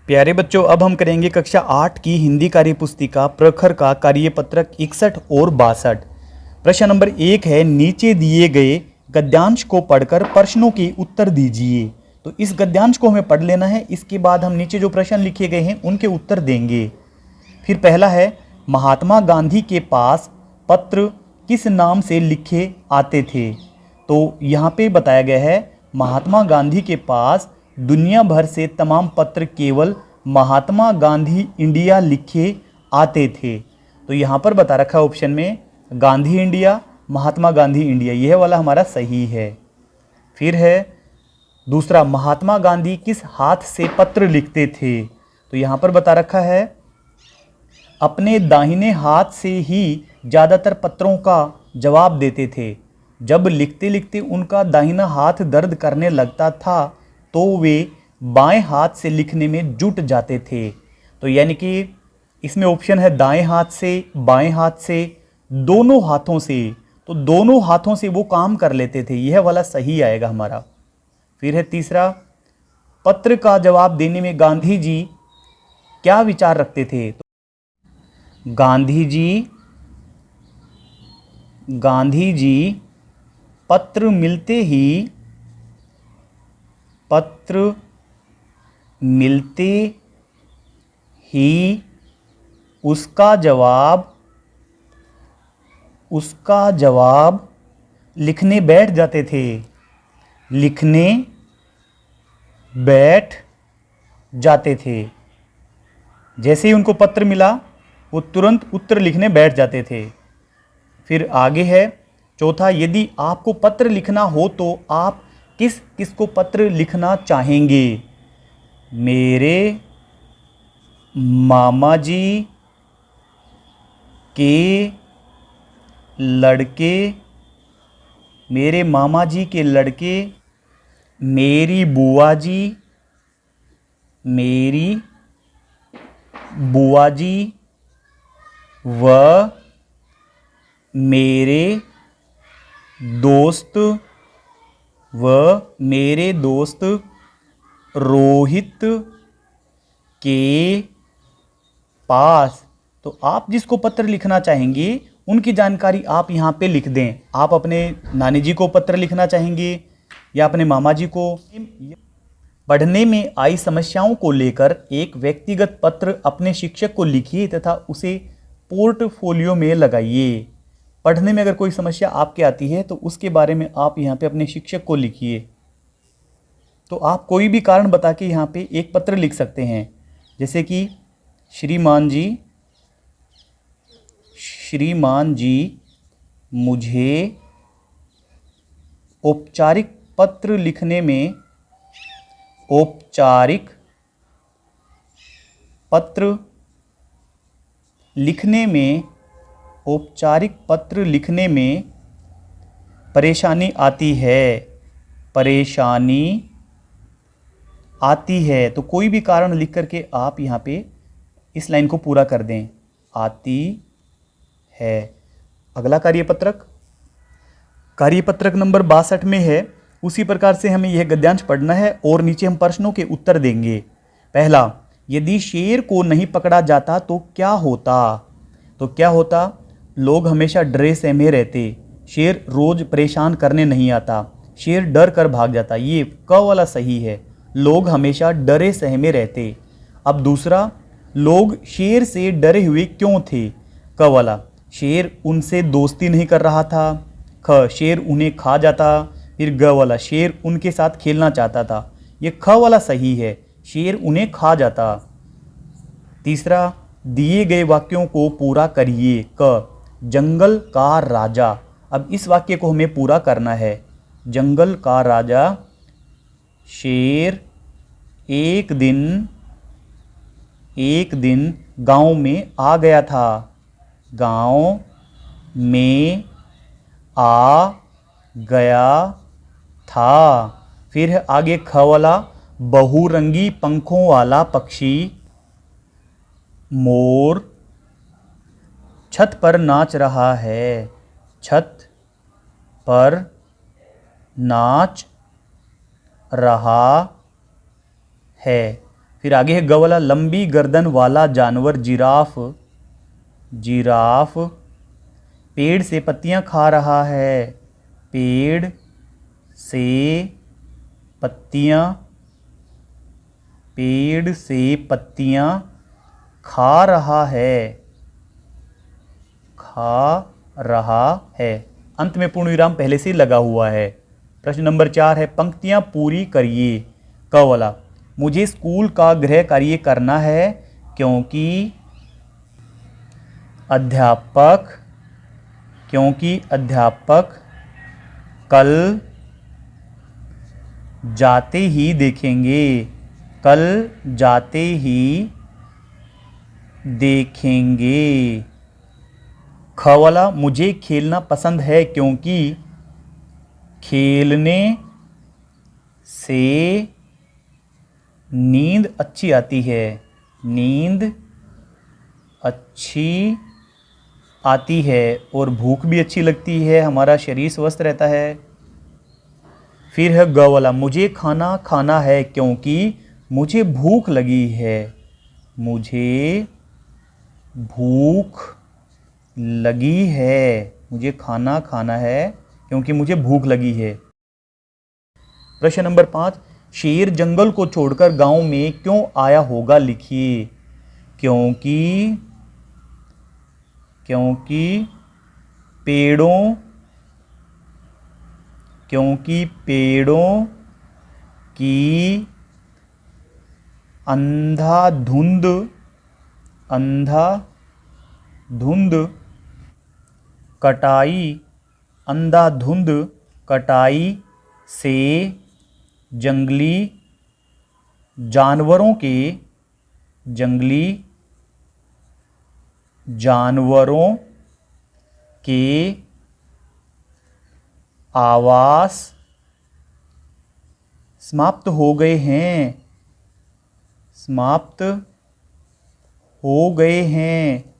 प्यारे बच्चों, अब हम करेंगे कक्षा 8 की हिंदी कार्य पुस्तिका प्रखर का कार्यपत्रक 61 और 62। प्रश्न नंबर 1 है, नीचे दिए गए गद्यांश को पढ़कर प्रश्नों के उत्तर दीजिए। तो इस गद्यांश को हमें पढ़ लेना है, इसके बाद हम नीचे जो प्रश्न लिखे गए हैं उनके उत्तर देंगे। फिर पहला है, महात्मा गांधी के पास पत्र किस नाम से लिखे आते थे। तो यहाँ पे बताया गया है महात्मा गांधी के पास दुनिया भर से तमाम पत्र केवल महात्मा गांधी इंडिया लिखे आते थे। तो यहाँ पर बता रखा है ऑप्शन में गांधी इंडिया, महात्मा गांधी इंडिया, यह वाला हमारा सही है। फिर है दूसरा, महात्मा गांधी किस हाथ से पत्र लिखते थे। तो यहाँ पर बता रखा है अपने दाहिने हाथ से ही ज़्यादातर पत्रों का जवाब देते थे। जब लिखते लिखते उनका दाहिना हाथ दर्द करने लगता था तो वे बाएं हाथ से लिखने में जुट जाते थे। तो यानी कि इसमें ऑप्शन है दाएं हाथ से, बाएं हाथ से, दोनों हाथों से। तो दोनों हाथों से वो काम कर लेते थे, यह वाला सही आएगा हमारा। फिर है तीसरा, पत्र का जवाब देने में गांधी जी क्या विचार रखते थे। तो गांधी जी पत्र मिलते ही उसका जवाब लिखने बैठ जाते थे। जैसे ही उनको पत्र मिला वो तुरंत उत्तर लिखने बैठ जाते थे। फिर आगे है चौथा, यदि आपको पत्र लिखना हो तो आप किस को पत्र लिखना चाहेंगे। मेरे मामा जी के लड़के, मेरी बुआ जी व मेरे दोस्त रोहित के पास। तो आप जिसको पत्र लिखना चाहेंगे उनकी जानकारी आप यहाँ पे लिख दें। आप अपने नानी जी को पत्र लिखना चाहेंगे या अपने मामा जी को। पढ़ने में आई समस्याओं को लेकर एक व्यक्तिगत पत्र अपने शिक्षक को लिखिए तथा उसे पोर्टफोलियो में लगाइए। पढ़ने में अगर कोई समस्या आपके आती है तो उसके बारे में आप यहाँ पे अपने शिक्षक को लिखिए। तो आप कोई भी कारण बता के यहाँ पे एक पत्र लिख सकते हैं, जैसे कि श्रीमान जी मुझे औपचारिक पत्र लिखने में परेशानी आती है। तो कोई भी कारण लिख करके आप यहाँ पे इस लाइन को पूरा कर दें, आती है। अगला कार्यपत्रक नंबर 62 में है। उसी प्रकार से हमें यह गद्यांश पढ़ना है और नीचे हम प्रश्नों के उत्तर देंगे। पहला, यदि शेर को नहीं पकड़ा जाता तो क्या होता। लोग हमेशा डरे सहमे रहते। शेर रोज परेशान करने नहीं आता। शेर डर कर भाग जाता। ये क वाला सही है, लोग हमेशा डरे सहमे रहते। अब दूसरा, लोग शेर से डरे हुए क्यों थे। क वाला, शेर उनसे दोस्ती नहीं कर रहा था। ख, शेर उन्हें खा जाता। फिर ग वाला, शेर उनके साथ खेलना चाहता था। ये ख वाला सही है, शेर उन्हें खा जाता। तीसरा, दिए गए वाक्यों को पूरा करिए। क, जंगल का राजा। अब इस वाक्य को हमें पूरा करना है। जंगल का राजा, शेर एक दिन गांव में आ गया था। गांव में आ गया था। फिर है आगे ख वाला, बहुरंगी पंखों वाला पक्षी मोर छत पर नाच रहा है। छत पर नाच रहा है। फिर आगे है ग वाला, लंबी गर्दन वाला जानवर जिराफ, जिराफ पेड़ से पत्तियां खा रहा है, पेड़ से पत्तियां, पेड़ से पत्तियां खा रहा है, खा रहा है। अंत में पूर्ण विराम पहले से लगा हुआ है। प्रश्न नंबर 4 है, पंक्तियां पूरी करिए। क वाला, मुझे स्कूल का गृह कार्य करना है क्योंकि अध्यापक, क्योंकि अध्यापक कल जाते ही देखेंगे, कल जाते ही देखेंगे। ख वाला, मुझे खेलना पसंद है क्योंकि खेलने से नींद अच्छी आती है, नींद अच्छी आती है और भूख भी अच्छी लगती है, हमारा शरीर स्वस्थ रहता है। फिर है ग वाला, मुझे खाना खाना है क्योंकि मुझे भूख लगी है, मुझे भूख लगी है, मुझे खाना खाना है क्योंकि मुझे भूख लगी है। प्रश्न नंबर 5, शेर जंगल को छोड़कर गांव में क्यों आया होगा, लिखिए। क्योंकि, क्योंकि पेड़ों, क्योंकि पेड़ों की अंधाधुंध, अंधाधुंध कटाई, अंधाधुंध कटाई से जंगली जानवरों के, जंगली जानवरों के आवास समाप्त हो गए हैं, समाप्त हो गए हैं।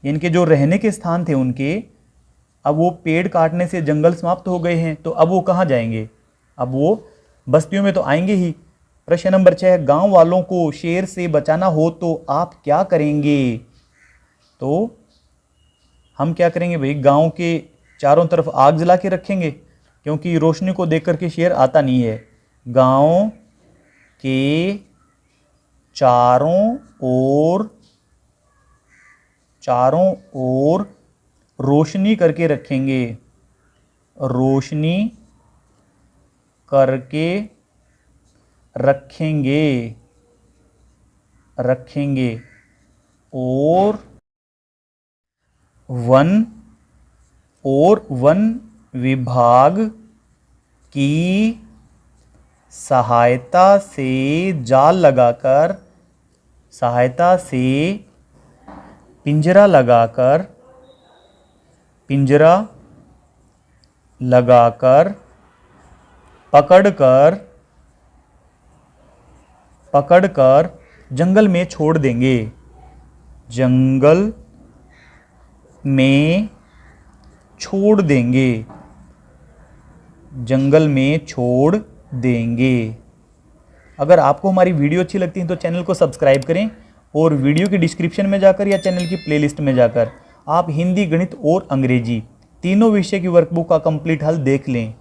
इनके जो रहने के स्थान थे उनके, अब वो पेड़ काटने से जंगल समाप्त हो गए हैं, तो अब वो कहाँ जाएंगे, अब वो बस्तियों में तो आएंगे ही। प्रश्न नंबर 6, गांव वालों को शेर से बचाना हो तो आप क्या करेंगे। तो हम क्या करेंगे भाई, गांव के चारों तरफ आग जला के रखेंगे क्योंकि रोशनी को देख करके शेर आता नहीं है। गांव के चारों ओर रोशनी करके रखेंगे, रोशनी करके रखेंगे, रखेंगे। और वन विभाग की सहायता से जाल लगाकर, सहायता से पिंजरा लगाकर, पिंजरा लगाकर पकड़कर जंगल में छोड़ देंगे, जंगल में छोड़ देंगे, जंगल में छोड़ देंगे। अगर आपको हमारी वीडियो अच्छी लगती है तो चैनल को सब्सक्राइब करें और वीडियो के डिस्क्रिप्शन में जाकर या चैनल की प्लेलिस्ट में जाकर आप हिंदी, गणित और अंग्रेजी तीनों विषय की वर्कबुक का कंप्लीट हल देख लें।